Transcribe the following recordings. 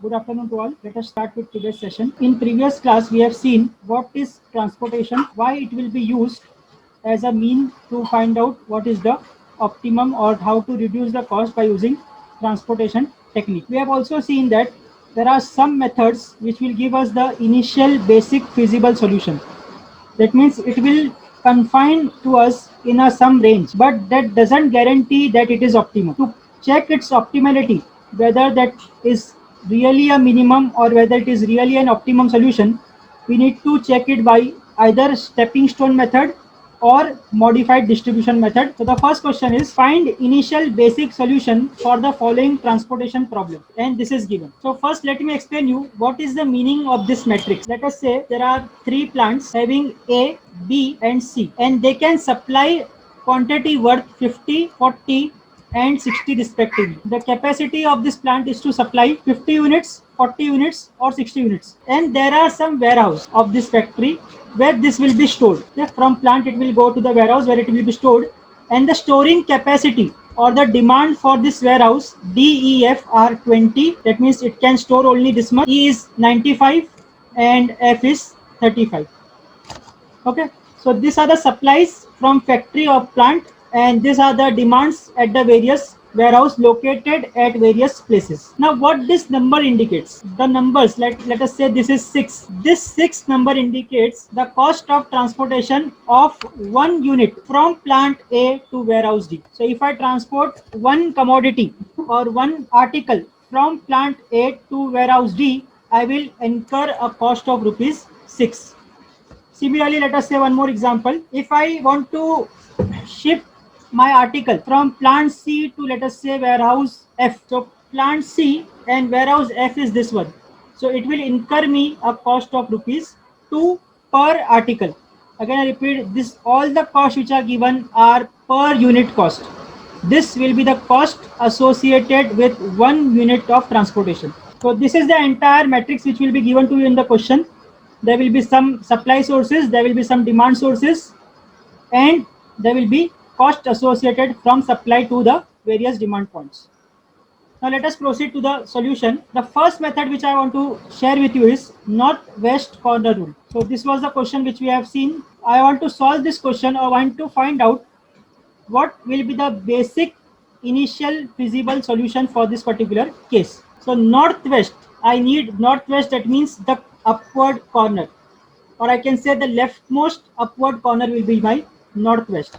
Good afternoon to all. Let us start with today's session. In previous class, we have seen what is transportation, why it will be used as a mean to find out what is the optimum or how to reduce the cost by using transportation technique. We have also seen that there are some methods which will give us the initial basic feasible solution. That means it will confine to us in a some range, but that doesn't guarantee that it is optimum. To check its optimality, whether that is really a minimum or whether it is really an optimum solution, we need to check it by either stepping stone method or modified distribution method. So the first question is find initial basic solution for the following transportation problem, and this is given. So first let me explain you what is the meaning of this matrix. Let us say there are three plants having A, B and C, and they can supply quantity worth 50, 40 and 60 respectively. The capacity of this plant is to supply 50 units, 40 units or 60 units. And there are some warehouse of this factory where this will be stored. Okay? From plant it will go to the warehouse where it will be stored, and the storing capacity or the demand for this warehouse D, E, F are 20. That means it can store only this much. E is 95 and F is 35. Okay, so these are the supplies from factory or plant, and these are the demands at the various warehouse located at various places. Now what this number indicates, the numbers, let us say this is 6. This 6 number indicates the cost of transportation of one unit from plant A to warehouse D. So if I transport one commodity or one article from plant A to warehouse D, I will incur a cost of rupees 6. Similarly, let us say one more example. If I want to ship my article from plant C to, let us say, warehouse F. So plant C and warehouse F is this one. So it will incur me a cost of rupees 2 per article. Again I repeat, this all the costs which are given are per unit cost. This will be the cost associated with one unit of transportation. So this is the entire matrix which will be given to you in the question. There will be some supply sources, there will be some demand sources, and there will be cost associated from supply to the various demand points. Now let us proceed to the solution. The first method which I want to share with you is north-west corner rule. So this was the question which we have seen. I want to solve this question, or want to find out what will be the basic initial feasible solution for this particular case. So northwest, I need northwest, that means the upward corner, or I can say the leftmost upward corner will be my northwest.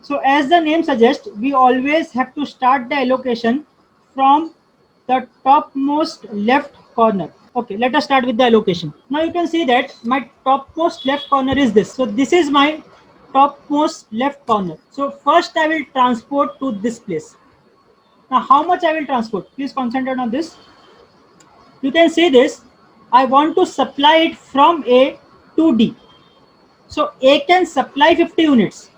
So as the name suggests, we always have to start the allocation from the topmost left corner. Okay, let us start with the allocation. Now you can see that my topmost left corner is this. So this is my topmost left corner. So first I will transport to this place. Now how much I will transport? Please concentrate on this. You can see this. I want to supply it from A to D. So A can supply 50 units.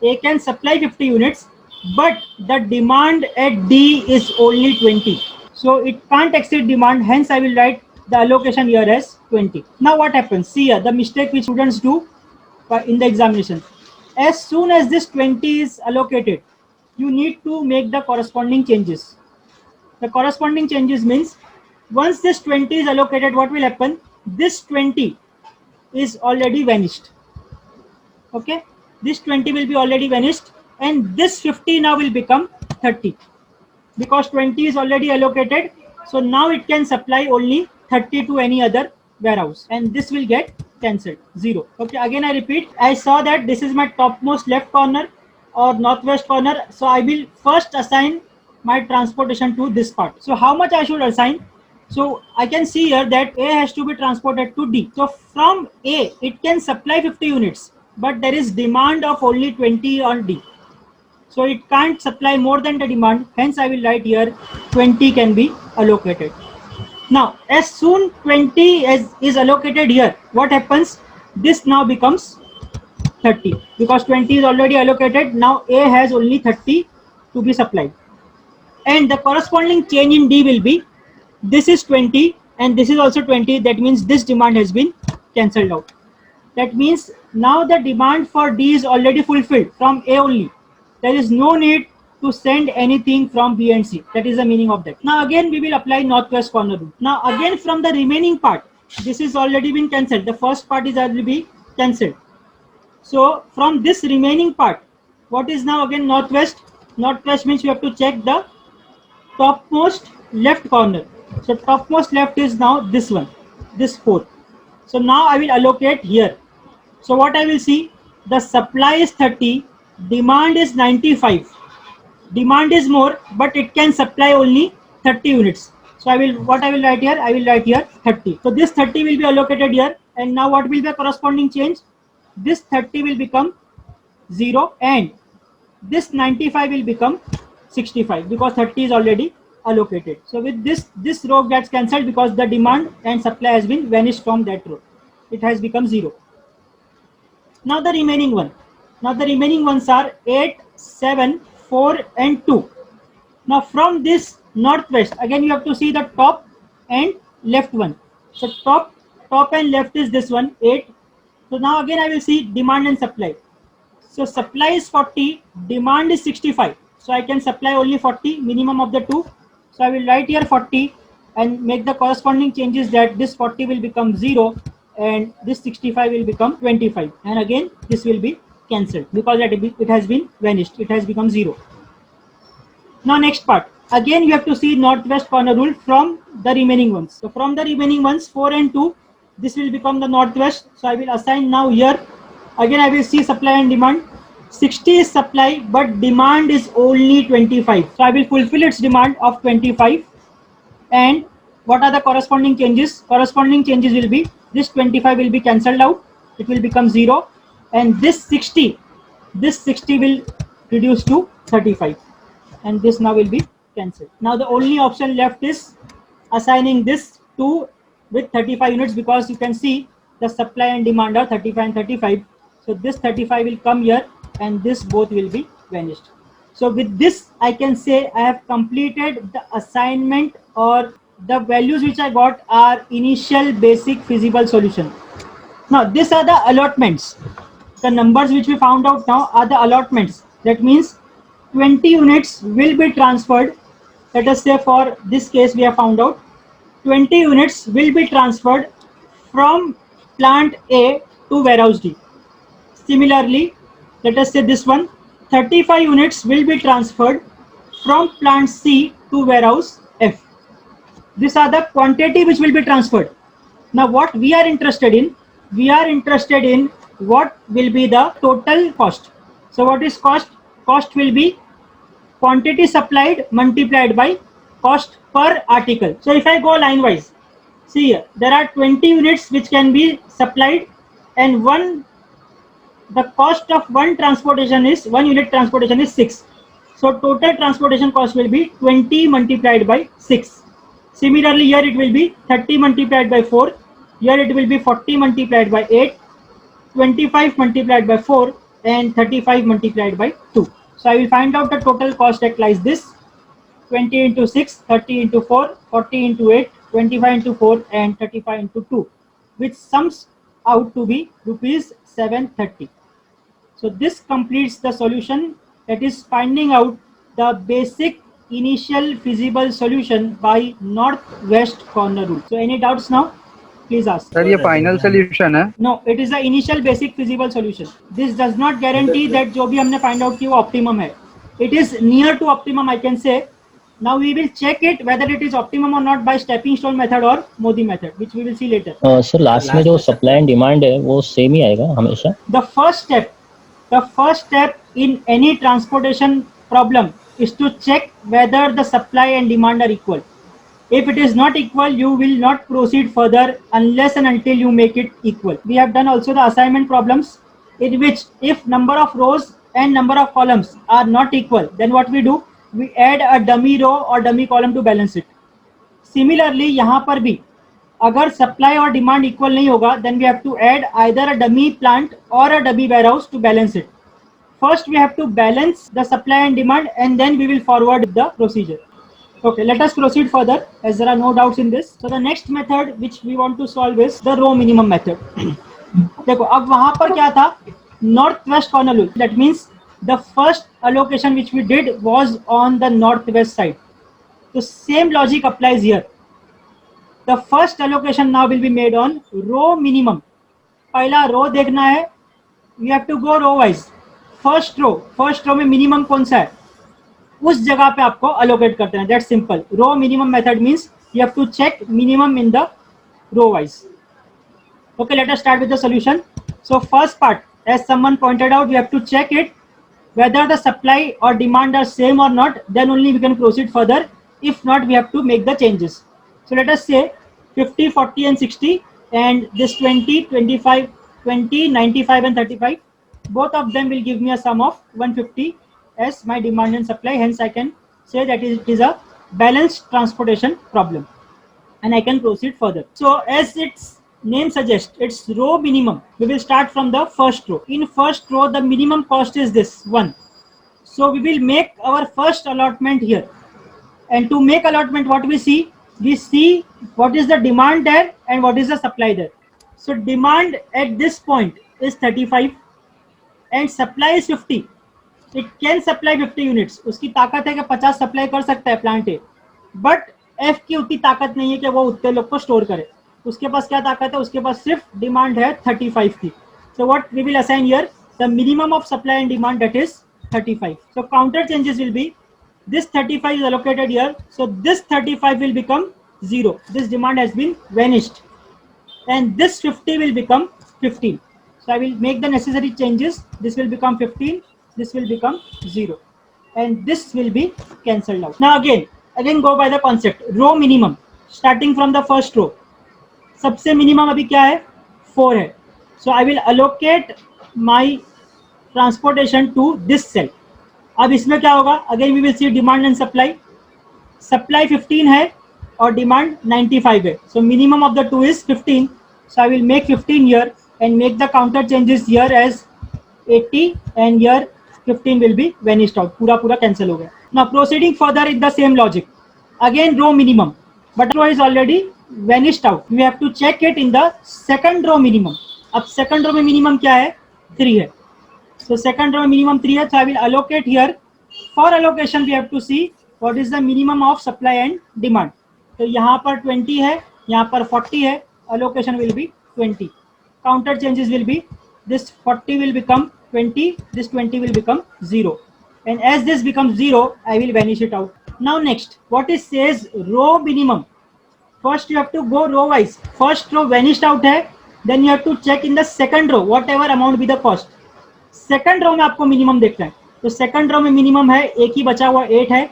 A can supply 50 units, but the demand at D is only 20. So it can't exceed demand, hence I will write the allocation here as 20. Now what happens? See here, the mistake which students do in the examination. As soon as this 20 is allocated, you need to make the corresponding changes. The corresponding changes means once this 20 is allocated, what will happen? This 20 is already vanished. Okay, this 20 will be already vanished, and this 50 now will become 30 because 20 is already allocated. So now it can supply only 30 to any other warehouse, and this will get cancelled, 0. Okay, again I repeat, I saw that this is my topmost left corner or northwest corner, so I will first assign my transportation to this part. So how much I should assign? So I can see here that A has to be transported to D. So from A it can supply 50 units, but there is demand of only 20 on D. So it can't supply more than the demand, hence I will write here 20 can be allocated. Now as soon 20 is allocated here, what happens? This now becomes 30 because 20 is already allocated. Now A has only 30 to be supplied, and the corresponding change in D will be this is 20 and this is also 20. That means this demand has been cancelled out. That means now the demand for D is already fulfilled from A only. There is no need to to send anything from B and C. That is the meaning of that. Now again we will apply northwest corner rule. Now again from the remaining part, this is already been cancelled. The first part is already be cancelled. So from this remaining part, what is now again northwest? Northwest means you have to check the topmost left corner. So topmost left is now this one, this 4. So now I will allocate here. So what I will see, the supply is 30, demand is 95. Demand is more, but it can supply only 30 units. So I will write here? I will write here 30. So this 30 will be allocated here, and now what will be the corresponding change? This 30 will become 0 and this 95 will become 65 because 30 is already allocated. So with this row gets cancelled because the demand and supply has been vanished from that row. It has become 0. Now the remaining one. Now the remaining ones are 8, 7, 4 and 2. Now from this northwest, again you have to see the top and left one. So top and left is this one, 8. So now again I will see demand and supply. So supply is 40, demand is 65. So I can supply only 40, minimum of the two. So I will write here 40 and make the corresponding changes that this 40 will become 0 and this 65 will become 25. And again this will be cancelled because it has been vanished. It has become 0. Now next part. Again you have to see northwest corner rule from the remaining ones. So from the remaining ones, 4 and 2, this will become the northwest. So I will assign now here. Again I will see supply and demand. 60 is supply but demand is only 25. So I will fulfill its demand of 25. And what are the corresponding changes? Corresponding changes will be this 25 will be cancelled out. It will become 0. And this 60 will reduce to 35. And this now will be cancelled. Now the only option left is assigning this 2 with 35 units because you can see the supply and demand are 35 and 35. So this 35 will come here and this both will be vanished. So with this I can say I have completed the assignment, or the values which I got are initial basic feasible solution. Now these are the allotments. The numbers which we found out now are the allotments. That means 20 units will be transferred. Let us say for this case we have found out 20 units will be transferred from plant A to warehouse D. Similarly, let us say this one, 35 units will be transferred from plant C to warehouse F. These are the quantity which will be transferred. Now what we are interested in? We are interested in what will be the total cost. So what is cost? Cost will be quantity supplied multiplied by cost per article. So if I go line wise, see here, there are 20 units which can be supplied, and the cost of one unit transportation is 6. So total transportation cost will be 20 multiplied by 6. Similarly, here it will be 30 multiplied by 4. Here it will be 40 multiplied by 8, 25 multiplied by 4, and 35 multiplied by 2. So I will find out the total cost like this: 20 into 6, 30 into 4, 40 into 8, 25 into 4, and 35 into 2, which sums out to be rupees 730. So this completes the solution, that is finding out the basic initial feasible solution by northwest corner rule. So any doubts now? Please ask. Sir, ये final solution है? No, it is the initial basic feasible solution. This does not guarantee that जो भी हमने find out कि वो optimum है. It is near to optimum, I can say. Now we will check it whether it is optimum or not by stepping stone method or Modi method, which we will see later. Sir last में जो supply and demand है वो same ही आएगा हमेशा? The first step in any transportation problem is to check whether the supply and demand are equal. If it is not equal, you will not proceed further unless and until you make it equal. We have done also the assignment problems in which if number of rows and number of columns are not equal, then what we do? We add a dummy row or dummy column to balance it. Similarly, यहाँ पर भी अगर supply और demand equal नहीं होगा, then we have to add either a dummy plant or a dummy warehouse to balance it. First, we have to balance the supply and demand, and then we will forward the procedure. Okay, let us proceed further as there are no doubts in this. So the next method which we want to solve is the row minimum method. देखो अब वहाँ पर क्या था? Northwest corner rule. That means the first allocation which we did was on the northwest side. So same logic applies here. The first allocation now will be made on row minimum. पहला रो देखना है, we have to go row wise. First row में minimum कौन सा है उस जगह पे आपको अलोकेट करते हैं. That simple. Row minimum method means you have to check minimum in the row wise. Okay, let us start with the solution. So first part, as someone pointed out, we have to check it whether the supply or demand are same or not, then only we can proceed further. If not, we have to make the changes. So let us say 50, 40 and 60, and this 20, 25, 20, 95 and 35, both of them will give me a sum of 150 as my demand and supply. Hence I can say that it is a balanced transportation problem and I can proceed further. So as its name suggests, it's row minimum. We will start from the first row. In first row, the minimum cost is this 1. So we will make our first allotment here. And to make allotment, what we see what is the demand there and what is the supply there. So demand at this point is 35 and supply is 50. It can supply 50 units. उसकी ताकत है कि 50 supply कर सकता है plant A, but F की उतनी ताकत नहीं है कि वो उतने लोग को स्टोर करे. उसके पास क्या ताकत है, उसके पास सिर्फ डिमांड है 35 की. So what we will assign here, the minimum of supply and demand, that is 35. So counter changes will be this 35 is allocated here, so this 35 will become 0. This demand has been vanished, and this 50 will become 15. So I will make the necessary changes. This will become 15, this will become 0, and this will be cancelled out. Now again go by the concept row minimum. Starting from the first row, सबसे minimum अभी क्या है 4 है. So I will allocate my transportation to this cell. अब इसमें क्या होगा, again we will see demand and supply. Supply 15 है और डिमांड 95 है. So minimum of the two is 15. So I will make 15 here and make the counter changes here as 80 and here 15 will be vanished out. पूरा cancel हो गया. Now proceeding further in the same logic, again row minimum, but row is already vanished out. We have to check it in the second row minimum. अब second row में minimum क्या है, 3 है. So second row minimum 3 है. So I will allocate here. For allocation we have to see what is the minimum of supply and demand. तो यहाँ पर 20 है, यहाँ पर 40 है. Allocation will be 20. Counter changes will be this 40 will become 20, this 20 will become 0. And as this becomes 0, I will vanish it out. Now next, what is says row minimum. First you have to go row wise. First row vanished out है, then you have to check in the second row whatever amount be the cost. Second row में आपको minimum देखना है. तो second row में minimum है, एक ही बचा हुआ 8 है.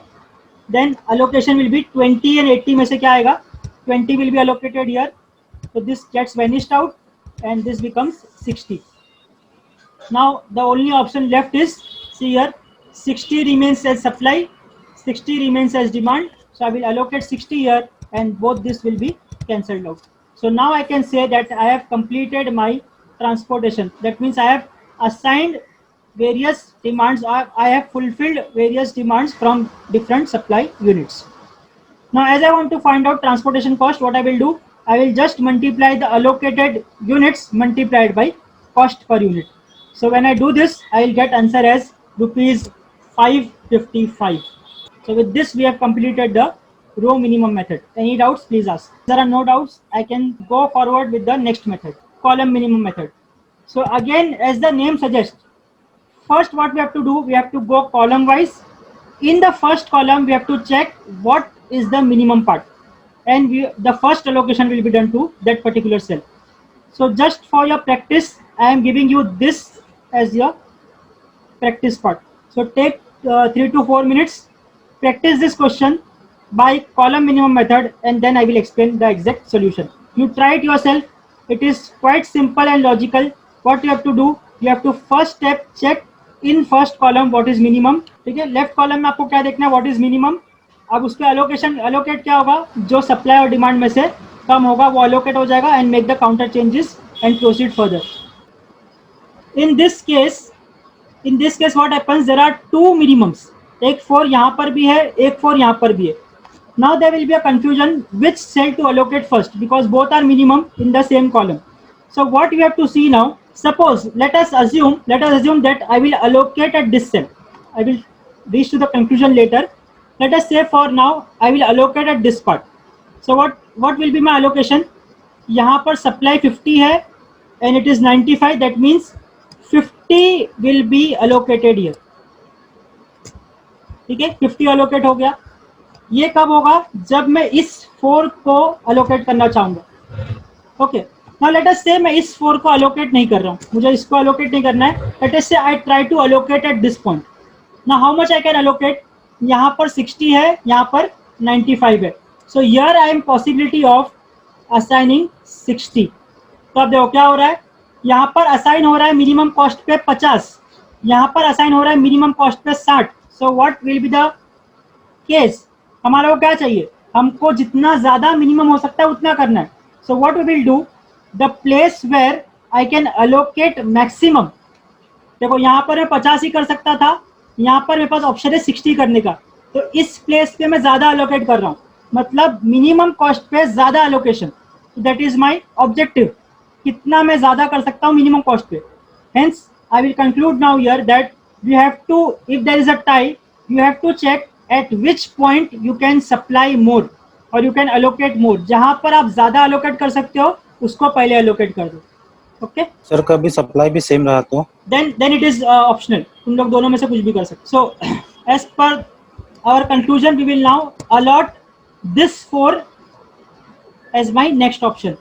Then allocation will be 20 and 80 में से क्या आएगा, 20 will be allocated here. So this gets vanished out and this becomes 60. Now the only option left is, see here, 60 remains as supply, 60 remains as demand. So I will allocate 60 here and both this will be cancelled out. So now I can say that I have completed my transportation. That means I have assigned various demands, or I have fulfilled various demands from different supply units. Now as I want to find out transportation cost, what I will do, I will just multiply the allocated units multiplied by cost per unit. So when I do this, I will get answer as rupees 555. So with this we have completed the row minimum method. Any doubts, please ask. If there are no doubts, I can go forward with the next method, column minimum method. So again, as the name suggests, first what we have to do, we have to go column wise. In the first column, we have to check what is the minimum part, and the first allocation will be done to that particular cell. So just for your practice, I am giving you this as your practice part. So take 3 to 4 minutes, practice this question by column minimum method, and then I will explain the exact solution. You try it yourself. It is quite simple and logical. What you have to do, you have to first step check in first column what is minimum. ठीक है, left column में आपको क्या देखना है, what is minimum. अब उस पर allocate क्या होगा, जो सप्लाई और डिमांड में से कम होगा वो allocate हो जाएगा, and make the counter changes and proceed further. In this case what happens, there are two minimums. एक 4 यहाँ पर भी है, एक 4 यहाँ पर भी है. Now there will be a confusion which cell to allocate first, because both are minimum in the same column. So what we have to see now, suppose let us assume that I will allocate at this cell. I will reach to the conclusion later. Let us say for now I will allocate at this part. So what will be my allocation? यहाँ पर supply 50 है and it is 95, that means 50 will be allocated here. ठीक है, 50 allocate हो गया. ये कब होगा? जब मैं इस 4 को allocate करना चाहूंगा. ओके, नाउ लेट अस से मैं इस 4 को allocate नहीं कर रहा हूँ, मुझे इसको allocate नहीं करना है. Let us say I try to allocate at this point. Now how much I can allocate? यहाँ पर 60 है, यहाँ पर 95 है. So here I am possibility of assigning 60. तो अब देखो क्या हो रहा है, यहाँ पर असाइन हो रहा है मिनिमम कॉस्ट पे 50, यहाँ पर असाइन हो रहा है मिनिमम कॉस्ट पे 60. So what will be the case? हमारा को क्या चाहिए? हमको जितना ज्यादा मिनिमम हो सकता है उतना करना है. So what we will do, the place where I can allocate maximum. देखो यहाँ पर मैं 50 ही कर सकता था, यहाँ पर मेरे पास ऑप्शन है 60 करने का. तो इस प्लेस पे मैं ज्यादा अलोकेट कर रहा हूँ, मतलब मिनिमम कॉस्ट पे ज्यादा अलोकेशन. दैट इज माई ऑब्जेक्टिव, कितना मैं ज्यादा कर सकता हूँ मिनिमम कॉस्ट पे. Hence I will conclude now here that you have to, if there is a tie, you have to check at which point you can supply more और you can allocate मोर. जहां पर आप ज्यादा allocate कर सकते हो उसको पहले अलोकेट कर दो. ओके सर, कभी सप्लाई भी सेम रहा तो देन इट इज ऑप्शनल, तुम लोग दोनों में से कुछ भी कर सकते. So as per our conclusion we will now allot this 4 as my next option.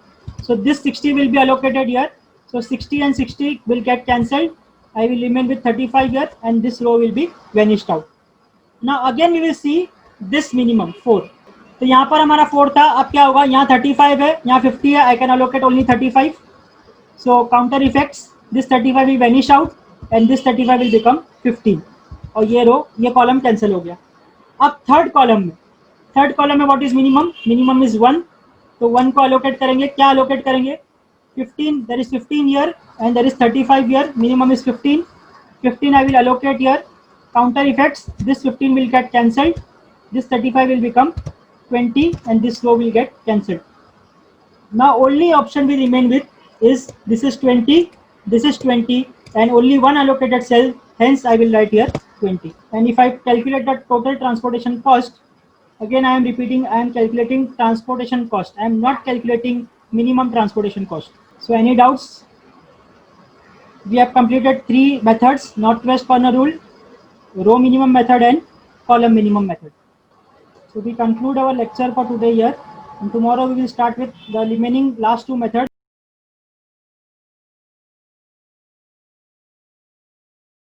So this 60 will be allocated here. So 60 and 60 will get cancelled. I will remain with 35 here and this row will be vanished out. Now again we will see this minimum 4. तो यहाँ पर हमारा 4 था, अब क्या होगा? यहाँ 35 है, यहाँ 50 है. I can allocate only 35. So counter effects, this 35 will vanish out and this 35 will become 15. और ये रो, ये कॉलम कैंसिल हो गया. अब थर्ड कॉलम में what is minimum? Minimum is 1. तो 1 को अलोकेट करेंगे. क्या अलोकेट करेंगे? 15. There is 15 here and there is 35 here. Minimum is 15. 15 I will allocate here. Counter effects, this 15 will get cancelled, this 35 will become 20 and this row will get cancelled. Now only option we remain with is this is 20, this is 20 and only one allocated cell, hence I will write here 20. And if I calculate the total transportation cost, again I am repeating, I am calculating transportation cost, I am not calculating minimum transportation cost. So any doubts? We have completed 3 methods: northwest corner rule, row minimum method and column minimum method. So we conclude our lecture for today here, and tomorrow we will start with the remaining last 2 methods.